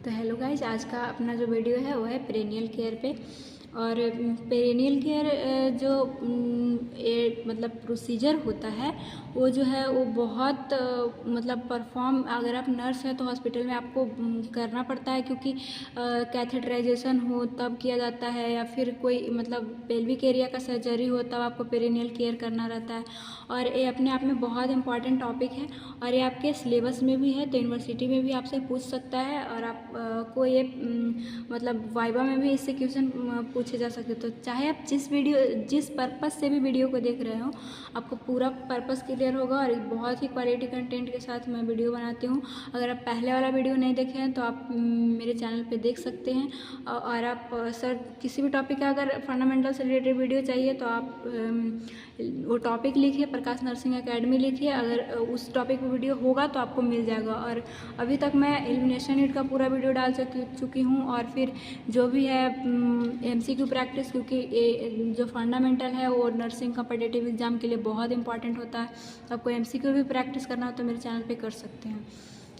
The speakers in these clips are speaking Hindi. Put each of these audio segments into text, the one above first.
तो हेलो गाइज, आज का अपना जो वीडियो है वो है पेरिनियल केयर पे। और पेरिनियल केयर जो मतलब प्रोसीजर होता है वो जो है वो बहुत मतलब परफॉर्म, अगर आप नर्स हैं तो हॉस्पिटल में आपको करना पड़ता है, क्योंकि कैथेटराइजेशन हो तब किया जाता है, या फिर कोई मतलब पेल्विक एरिया का सर्जरी हो तब आपको पेरिनियल केयर करना रहता है। और ये अपने आप में बहुत इंपॉर्टेंट टॉपिक है और ये आपके सिलेबस में भी है, तो यूनिवर्सिटी में भी आपसे पूछ सकता है और आप को ये मतलब वाइवा में भी इससे क्वेश्चन पूछे जा सकते। तो चाहे आप जिस पर्पस से भी वीडियो को देख रहे हो, आपको पूरा पर्पस क्लियर होगा और बहुत ही क्वालिटी कंटेंट के साथ मैं वीडियो बनाती हूँ। अगर आप पहले वाला वीडियो नहीं देखे हैं तो आप मेरे चैनल पे देख सकते हैं। और आप सर किसी भी टॉपिक का अगर फंडामेंटल से रिलेटेड वीडियो चाहिए तो आप वो टॉपिक लिखिए, प्रकाश नर्सिंग एकेडमी लिखिए, अगर उस टॉपिक पर वीडियो होगा तो आपको मिल जाएगा। और अभी तक मैं एलिमिनेशन यूनिट का पूरा वीडियो डाल चुकी हूँ, और फिर जो भी है MCQ प्रैक्टिस, क्योंकि ये जो फंडामेंटल है वो नर्सिंग कॉम्पिटिटिव एग्जाम के लिए बहुत इंपॉर्टेंट होता है। तो आपको MCQ भी प्रैक्टिस करना हो तो मेरे चैनल पे कर सकते हैं,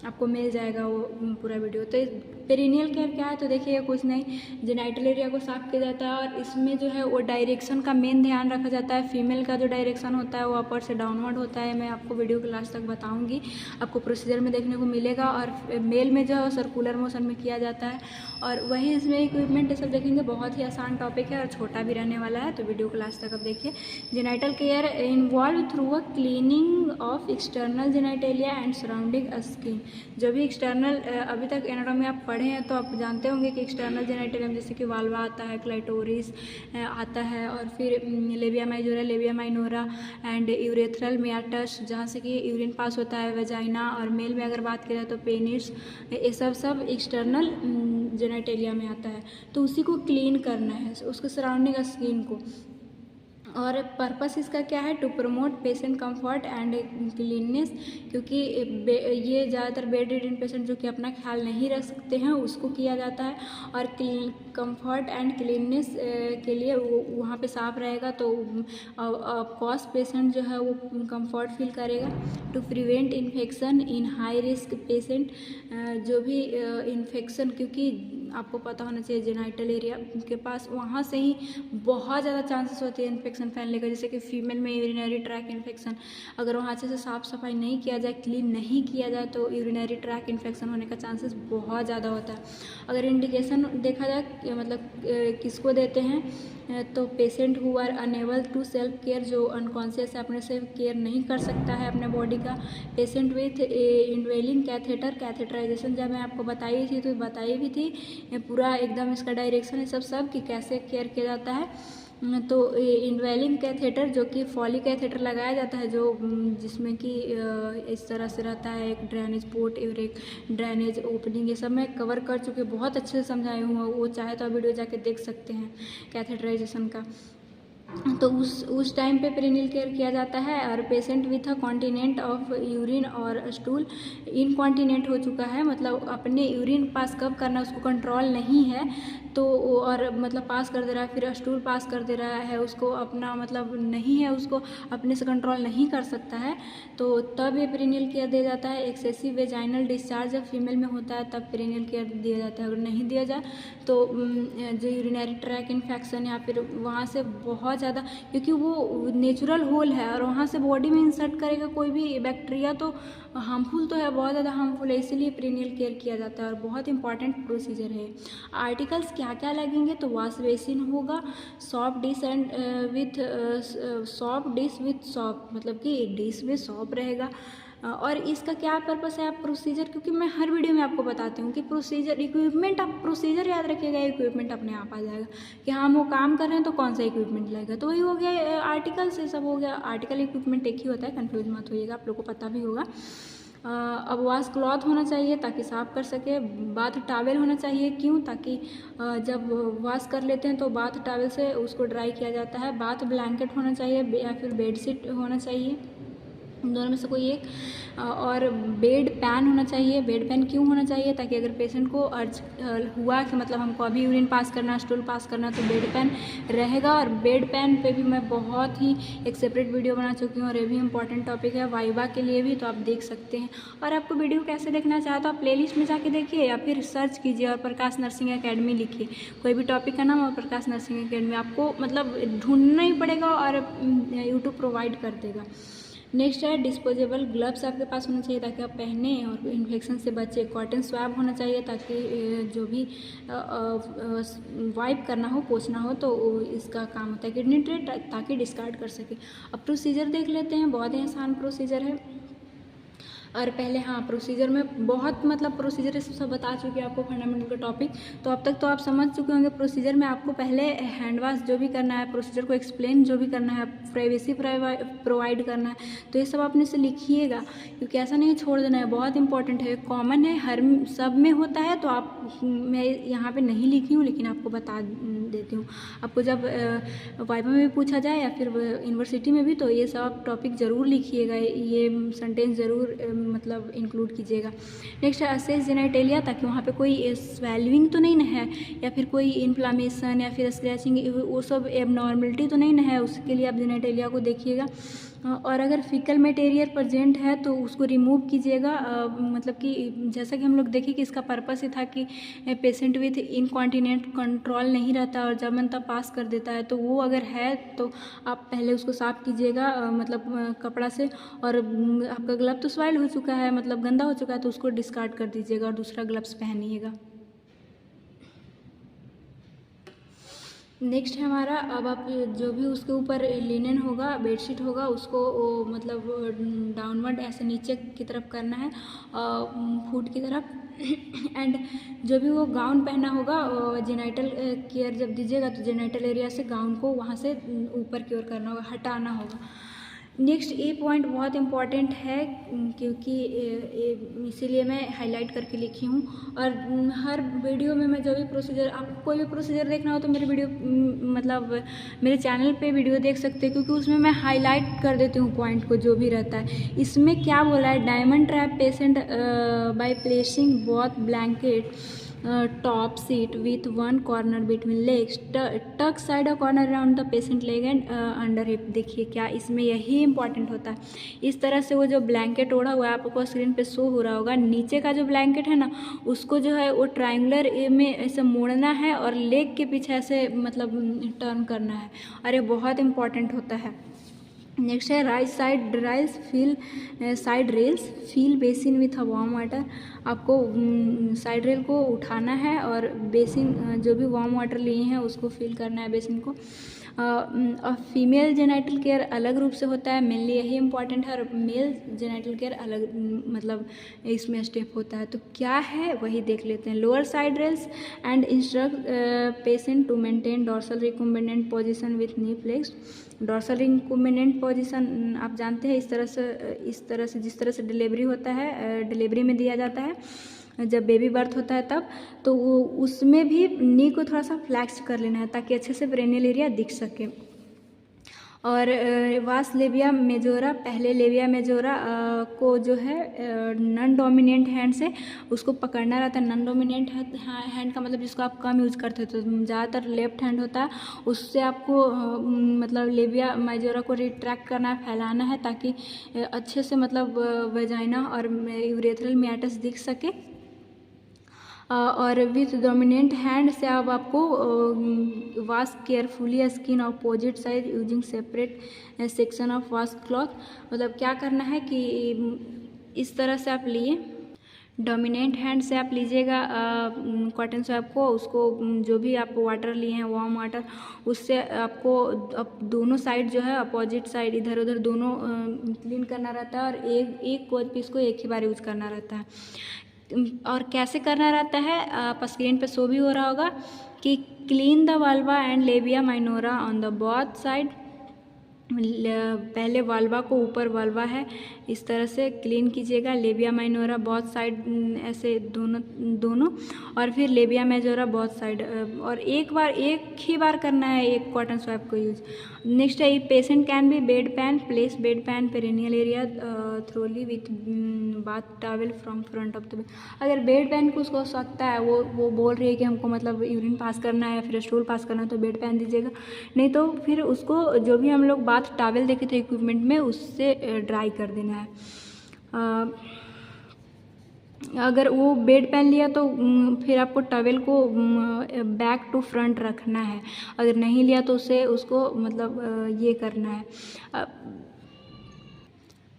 आपको मिल जाएगा वो पूरा वीडियो। तो पेरिनियल केयर क्या है, तो देखिए कुछ नहीं, जेनाइटल एरिया को साफ किया जाता है और इसमें जो है वो डायरेक्शन का मेन ध्यान रखा जाता है। फीमेल का जो डायरेक्शन होता है वो अपर से डाउनवर्ड होता है, मैं आपको वीडियो के लास्ट तक बताऊंगी, आपको प्रोसीजर में देखने को मिलेगा। और मेल में जो है सर्कुलर मोशन में किया जाता है। और वही इसमें इक्विपमेंट सब देखेंगे, बहुत ही आसान टॉपिक है और छोटा भी रहने वाला है, तो वीडियो को लास्ट तक आप देखिए। Genital care involve through a cleaning of external genitalia and surrounding skin. जो भी एक्सटर्नल अभी तक एनाटॉमी आप पढ़े हैं तो आप जानते होंगे कि एक्सटर्नल जेनाइटेलियम जैसे कि वाल्वा आता है, क्लाइटोरिस आता है, और फिर labia majora, labia minora and urethral meatus, जहाँ से कि यूरिन पास होता है, वेजाइना, और मेल में अगर बात की जाए तो पेनिस, ये सब एक्सटर्नल जेनाइटेलिया में आता है। तो उसी को क्लीन करना है, उसके सराउंडिंग स्किन को। और पर्पस इसका क्या है, to promote patient comfort and cleanness, क्योंकि ये ज़्यादातर बेड रिडन पेशेंट जो कि अपना ख्याल नहीं रख सकते हैं उसको किया जाता है। और कंफर्ट एंड क्लीननेस के लिए वो वहाँ पे साफ रहेगा तो ऑफकोर्स पेशेंट जो है वो कंफर्ट फील करेगा। To prevent infection in high risk patient, जो भी इन्फेक्शन, क्योंकि आपको पता होना चाहिए जेनाइटल एरिया के पास वहाँ से ही बहुत ज़्यादा चांसेस होते हैं इन्फेक्शन फैलने का, जैसे कि फीमेल में यूरिनरी ट्रैक इन्फेक्शन, अगर वहाँ अच्छे से साफ़ सफाई नहीं किया जाए, क्लीन नहीं किया जाए तो यूरिनरी ट्रैक इन्फेक्शन होने का चांसेस बहुत ज़्यादा होता है। अगर इंडिकेशन देखा जाए मतलब किसको देते हैं, तो patient who are unable to self care, जो अनकॉन्शियस है, अपने से केयर नहीं कर सकता है अपने बॉडी का। पेशेंट विथ इन्वेलिंग कैथेटर, कैथेटराइजेशन जब मैं आपको बताई थी तो बताई भी थी पूरा एकदम इसका डायरेक्शन है सब कि कैसे केयर किया जाता है। तो इन्वेलिंग कैथेटर जो कि फॉली कैथेटर लगाया जाता है, जो जिसमें कि इस तरह से रहता है, एक ड्रेनेज पोर्ट और एक ड्रेनेज ओपनिंग, ये सब मैं कवर कर चुके, बहुत अच्छे से समझाई हूँ, वो चाहे तो आप वीडियो जाके देख सकते हैं कैथेटराइजेशन का। तो उस टाइम पे पेरिनियल केयर किया जाता है। और patient with a continent of urine और स्टूल, इनकॉन्टिनेंट हो चुका है, मतलब अपने यूरिन पास कब करना उसको कंट्रोल नहीं है, तो और मतलब पास कर दे रहा है, फिर स्टूल पास कर दे रहा है, उसको अपना मतलब नहीं है, उसको अपने से कंट्रोल नहीं कर सकता है, तो तब ये पेरिनियल केयर दिया जाता है। एक्सेसिव वेजाइनल डिस्चार्ज जब फीमेल में होता है तब पेरिनियल केयर दिया जाता है। अगर नहीं दिया जाए तो जो यूरिनरी ट्रैक इन्फेक्शन या फिर वहाँ से बहुत ज़्यादा, क्योंकि वो नेचुरल होल है और वहाँ से बॉडी में इंसर्ट करेगा कोई भी बैक्टीरिया तो हार्मफुल तो है, बहुत ज़्यादा हार्मफुल है, इसीलिए पेरिनियल केयर किया जाता है और बहुत इंपॉर्टेंट प्रोसीजर है। आर्टिकल्स क्या क्या लगेंगे, तो वॉश बेसिन होगा, soft dish and with soft dish with soft, मतलब कि डिश में सॉफ्ट रहेगा। और इसका क्या पर्पस है, आप प्रोसीजर, क्योंकि मैं हर वीडियो में आपको बताती हूँ कि प्रोसीजर, इक्विपमेंट, आप प्रोसीजर याद रखिएगा, इक्विपमेंट अपने आप आ जाएगा कि हम वो काम कर रहे हैं तो कौन सा इक्विपमेंट लगेगा। तो वही हो गया आर्टिकल से, सब हो गया, आर्टिकल इक्विपमेंट एक ही होता है, कंफ्यूज मत होइएगा, आप लोग को पता भी होगा। अब वॉश क्लॉथ होना चाहिए ताकि साफ़ कर सके, बाथ टावल होना चाहिए, क्यों, ताकि जब वॉश कर लेते हैं तो बाथ टावल से उसको ड्राई किया जाता है। बाथ ब्लैंकेट होना चाहिए या फिर बेडशीट होना चाहिए। दोनों में से कोई एक। और बेड पैन होना चाहिए। बेड पैन क्यों होना चाहिए? ताकि अगर पेशेंट को अर्ज हुआ कि मतलब हमको अभी यूरिन पास करना, स्टूल पास करना, तो बेड पैन रहेगा। और बेड पैन पे भी मैं बहुत ही एक सेपरेट वीडियो बना चुकी हूँ और ये भी इंपॉर्टेंट टॉपिक है वाइवा के लिए भी, तो आप देख सकते हैं। और आपको वीडियो कैसे देखना चाहे तो आप प्लेलिस्ट में जाके देखिए या फिर सर्च कीजिए और प्रकाश नर्सिंग एकेडमी लिखिए, कोई भी टॉपिक का नाम और प्रकाश नर्सिंग एकेडमी आपको मतलब ढूंढना ही पड़ेगा और यूट्यूब प्रोवाइड कर देगा। नेक्स्ट है डिस्पोजेबल ग्लव्स आपके पास होना चाहिए ताकि आप पहने और इन्फेक्शन से बचे। कॉटन स्वैब होना चाहिए ताकि जो भी वाइप करना हो, पोंछना हो तो इसका काम होता है। किडनी ट्रे ताकि डिस्कार्ड कर सके। अब प्रोसीजर देख लेते हैं, बहुत ही आसान प्रोसीजर है। और पहले हाँ प्रोसीजर में बहुत मतलब प्रोसीजर सब बता चुकी है आपको फंडामेंटल का टॉपिक, तो अब तक तो आप समझ चुके होंगे। प्रोसीजर में आपको पहले हैंड वॉश जो भी करना है, प्रोसीजर को एक्सप्लेन जो भी करना है, प्राइवेसी प्रोवाइड करना है, तो ये सब अपने से लिखिएगा क्योंकि ऐसा नहीं छोड़ देना है, बहुत इंपॉर्टेंट है, कॉमन है, हर सब में होता है। तो आप मैं यहाँ पे नहीं लिखी हूँ लेकिन आपको बता देती हूँ। आपको जब वाइवा में भी पूछा जाए या फिर यूनिवर्सिटी में भी, तो ये सब टॉपिक ज़रूर लिखिएगा, ये सेंटेंस ज़रूर मतलब इंक्लूड कीजिएगा। नेक्स्ट है असेस जेनिटलिया, ताकि वहाँ पे कोई स्वेलिंग तो नहीं ना है या फिर कोई इन्फ्लामेशन या फिर स्क्रैचिंग, वो सब एबनॉर्मलिटी तो नहीं ना है, उसके लिए आप जेनिटलिया को देखिएगा। और अगर फीकल मटेरियल प्रेजेंट है तो उसको रिमूव कीजिएगा। मतलब कि जैसा कि हम लोग देखें कि इसका पर्पस ये था कि पेशेंट विथ इनकॉन्टिनेंट कंट्रोल नहीं रहता और जब मन तब पास कर देता है, तो वो अगर है तो आप पहले उसको साफ़ कीजिएगा मतलब कपड़ा से। और आपका ग्लव तो स्वाइल हो चुका है, मतलब गंदा हो चुका है, तो उसको डिस्कार्ड कर दीजिएगा और दूसरा ग्लव्स पहनिएगा। नेक्स्ट है हमारा, अब आप जो भी उसके ऊपर लिनन होगा, बेडशीट होगा, उसको मतलब डाउनवर्ड ऐसे नीचे की तरफ करना है फुट की तरफ। एंड जो भी वो गाउन पहना होगा, जेनाइटल केयर जब दीजिएगा तो जेनाइटल एरिया से गाउन को वहाँ से ऊपर की ओर करना होगा, हटाना होगा। नेक्स्ट ये पॉइंट बहुत इम्पॉर्टेंट है क्योंकि इसीलिए मैं हाईलाइट करके लिखी हूँ। और हर वीडियो में मैं जो भी प्रोसीजर, आपको कोई भी प्रोसीजर देखना हो तो मेरे वीडियो मतलब मेरे चैनल पे वीडियो देख सकते हैं क्योंकि उसमें मैं हाईलाइट कर देती हूँ पॉइंट को जो भी रहता है। इसमें क्या बोला है, diamond trap patient by placing both blanket top seat with one corner between legs, tuck side a corner around the patient leg and under hip। देखिए क्या इसमें यही इंपॉर्टेंट होता है। इस तरह से वो जो ब्लैंकेट ओढ़ा हुआ है आपको स्क्रीन पे शो हो रहा होगा, नीचे का जो ब्लैंकेट है ना उसको जो है वो ट्रायंगुलर में ऐसे मोड़ना है और लेग के पीछे ऐसे मतलब टर्न करना है, और ये बहुत इंपॉर्टेंट होता है। नेक्स्ट है right side rails, feel side rails, feel basin with a warm water. आपको साइड रेल को उठाना है और बेसिन जो भी वार्म वाटर लिए हैं उसको फील करना है बेसिन को। और फीमेल जेनाइटल केयर अलग रूप से होता है, मेनली यही इंपॉर्टेंट है, और मेल जेनाइटल केयर अलग मतलब इसमें स्टेप होता है। तो क्या है वही देख लेते हैं। Lower side rails and instruct patient to maintain dorsal recombinant position with knee flexed. Dorsal recombinant position आप जानते हैं, इस तरह से जिस तरह से डिलीवरी होता है, डिलीवरी में दिया जाता है जब बेबी बर्थ होता है तब, तो वो उसमें भी नी को थोड़ा सा फ्लैक्स कर लेना है ताकि अच्छे से पेरिनियल एरिया दिख सके। और वास लेबिया मेजोरा, पहले लेबिया मेजोरा को जो है नॉन डोमिनेंट हैंड से उसको पकड़ना रहता है। नॉन डोमिनेंट हैंड का मतलब जिसको आप कम यूज करते हो, तो ज़्यादातर लेफ्ट हैंड होता है, उससे आपको मतलब लेबिया मेजोरा को रिट्रैक्ट करना है, फैलाना है ताकि अच्छे से मतलब वेजाइना और यूरेथ्रल मियाटस दिख सके। और विथ डोमिनेंट हैंड से अब आपको wash carefully skin opposite side using separate section of wash cloth. मतलब क्या करना है कि इस तरह से आप लिए, डोमिनेंट हैंड से आप लीजिएगा कॉटन स्वैब को, उसको जो भी आप वाटर लिए हैं वार्म वाटर, उससे आपको दोनों साइड जो है अपोजिट साइड इधर उधर दोनों क्लीन करना रहता है, और एक कोच पीस को एक ही बार यूज़ करना रहता है। और कैसे करना रहता है, आप स्क्रीन पे शो भी हो रहा होगा कि clean the वाल्वा and labia minora on the both side पहले वाल्वा को, ऊपर वाल्वा है, इस तरह से क्लीन कीजिएगा। लेबिया माइनोरा बहुत साइड ऐसे दोनों और फिर लेबिया मेजोरा बहुत साइड, और एक ही बार करना है एक कॉटन स्वैप को यूज। नेक्स्ट है patient can be bed pan, place bed pan perineal area thoroughly with bath towel from front of the bed. अगर बेड पैन को उसको आवश्यकता है, वो बोल रही है कि हमको मतलब यूरिन पास करना है या फिर स्टूल पास करना है, तो बेड पैन दीजिएगा। नहीं तो फिर उसको जो भी हम लोग बाथ टॉवल देखे थे इक्विपमेंट में, उससे ड्राई कर देना है। अगर वो बेड पैन लिया तो फिर आपको टॉवल को बैक टू फ्रंट रखना है। अगर नहीं लिया तो उसको मतलब ये करना है।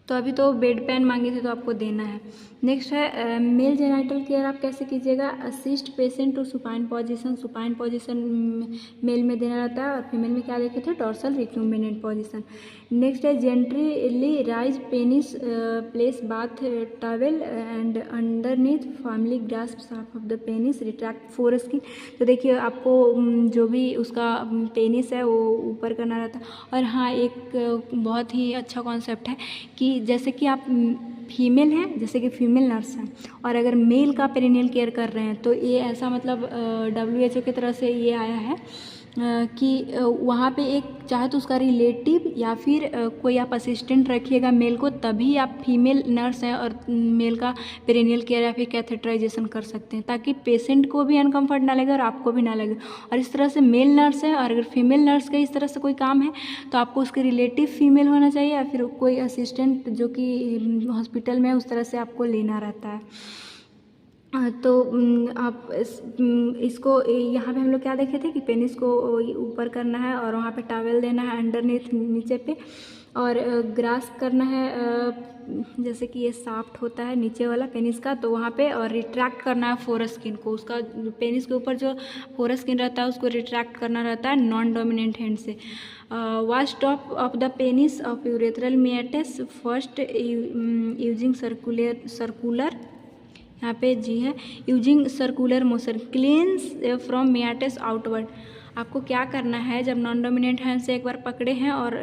तो अभी तो बेड पैन मांगे थे तो आपको देना है। नेक्स्ट है मेल जेनाइटल केयर आप कैसे कीजिएगा। Assist patient to supine position, supine position मेल में देना रहता है और फीमेल में क्या देखे थे, डोर्सल रिक्यूम्बिनेंट पोजीशन। नेक्स्ट है gently rise penis, place bath towel and underneath family grasp of the penis, retract four skin. तो देखिए आपको जो भी उसका पेनिस है वो ऊपर करना रहता है। और हाँ, एक बहुत ही अच्छा कॉन्सेप्ट है कि जैसे कि आप फीमेल हैं, जैसे कि फीमेल नर्स हैं, और अगर मेल का पेरिनियल केयर कर रहे हैं, तो ये ऐसा मतलब WHO की तरफ से ये आया है कि वहाँ पे एक चाहे तो उसका रिलेटिव या फिर कोई आप असिस्टेंट रखिएगा मेल को, तभी आप फीमेल नर्स हैं और मेल का पेरिनियल केयर या फिर कैथेटराइजेशन कर सकते हैं, ताकि पेशेंट को भी अनकम्फर्ट ना लगे और आपको भी ना लगे। और इस तरह से मेल नर्स है, और अगर फीमेल नर्स का इस तरह से कोई काम है तो आपको उसके रिलेटिव फीमेल होना चाहिए या फिर कोई असिस्टेंट जो कि हॉस्पिटल में उस तरह से आपको लेना रहता है। तो आप इसको यहाँ पे हम लोग क्या देखे थे कि पेनिस को ऊपर करना है और वहाँ पे टॉवल देना है अंडरनीथ नीचे पे, और ग्रास करना है जैसे कि ये साफ्ट होता है नीचे वाला पेनिस का, तो वहाँ पे और रिट्रैक्ट करना है फोर स्किन को। उसका पेनिस के ऊपर जो फोर स्किन रहता है उसको रिट्रैक्ट करना रहता है नॉन डोमिनेंट हैंड से। Wash top of the penis of urethral meatus first using circular यहाँ पे जी है, using circular motion cleanse from meatus outward. आपको क्या करना है, जब नॉन डोमिनेंट हैंड से एक बार पकड़े हैं और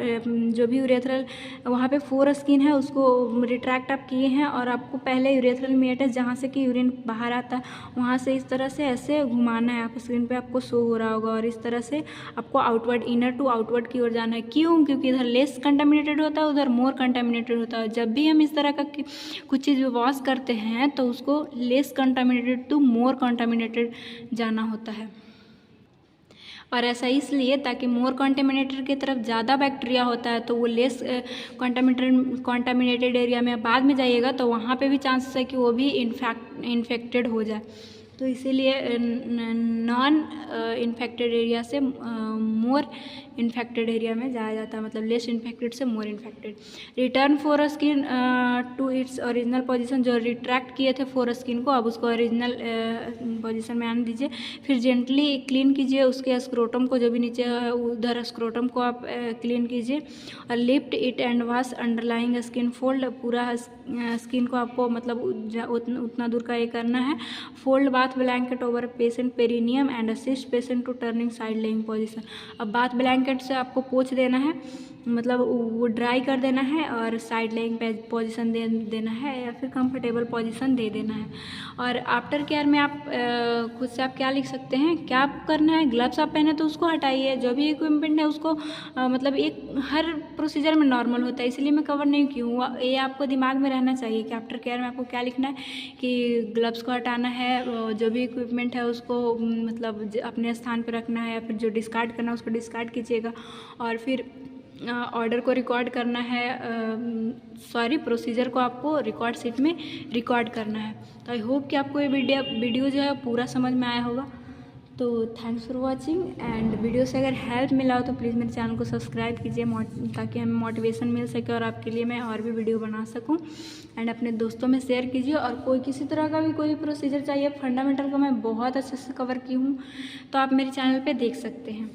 जो भी यूरेथ्रल वहाँ पे फोर स्किन है उसको रिट्रैक्ट आप किए हैं, और आपको पहले यूरेथ्रल मियाटिस जहाँ से कि यूरिन बाहर आता है वहाँ से इस तरह से ऐसे घुमाना है। आप स्क्रीन पे आपको शो हो रहा होगा, और इस तरह से आपको आउटवर्ड, इनर टू आउटवर्ड की ओर जाना है। क्यों? क्योंकि इधर लेस कंटामिनेटेड होता है, उधर मोर कंटामिनेटेड होता है। जब भी हम इस तरह का कुछ चीज़ वॉश करते हैं तो उसको less contaminated to more contaminated जाना होता है। और ऐसा इसलिए ताकि मोर कंटेमिनेटेड की तरफ ज़्यादा बैक्टीरिया होता है, तो वो लेस कंटामिनेटेड एरिया में बाद में जाइएगा तो वहाँ पे भी चांसेस है कि वो भी इन्फेक्टेड हो जाए। तो इसीलिए नॉन इन्फेक्टेड एरिया से मोर इन्फेक्टेड एरिया में जाया जाता है, मतलब लेस इन्फेक्टेड से more infected. Return foreskin to its original position, जो रिट्रैक्ट किए थे फोर स्किन को अब उसको ओरिजिनल पोजीशन में आने दीजिए। फिर जेंटली क्लीन कीजिए उसके स्क्रोटम को, जो भी नीचे है उधर स्क्रोटम को आप क्लीन कीजिए, और lift it and wash underlying skin fold. पूरा स्किन को आपको मतलब उतना दूर का ये करना है। Fold bath blanket over patient perineum and assist patient to turning side laying position. अब बाथ ब्लैंकेट से आपको पोंछ देना है, मतलब वो ड्राई कर देना है और साइड लेइंग पोजीशन देना है या फिर कंफर्टेबल पोजीशन दे देना है। और आफ्टर केयर में आप खुद से आप क्या लिख सकते हैं, क्या करना है, ग्लव्स आप पहने तो उसको हटाइए, जो भी इक्विपमेंट है उसको मतलब एक हर प्रोसीजर में नॉर्मल होता है, इसलिए मैं कवर नहीं की हूँ। ये आपको दिमाग में रहना चाहिए कि आफ्टर केयर में आपको क्या लिखना है, कि ग्लव्स को हटाना है, जो भी इक्विपमेंट है उसको मतलब अपने स्थान पर रखना है, या फिर जो डिस्कार्ड करना है उसको डिस्कार्ड कीजिएगा, और फिर ऑर्डर को रिकॉर्ड करना है, प्रोसीजर को आपको रिकॉर्ड शीट में रिकॉर्ड करना है। तो आई होप कि आपको ये वीडियो जो है पूरा समझ में आया होगा। तो thanks for watching, and video से अगर हेल्प मिला हो तो प्लीज़ मेरे चैनल को सब्सक्राइब कीजिए, ताकि हमें मोटिवेशन मिल सके और आपके लिए मैं और भी वीडियो बना सकूं। एंड अपने दोस्तों में शेयर कीजिए, और कोई किसी तरह का भी कोई प्रोसीजर चाहिए, फंडामेंटल का मैं बहुत अच्छे से कवर की हूँ, तो आप मेरे चैनल पे देख सकते हैं।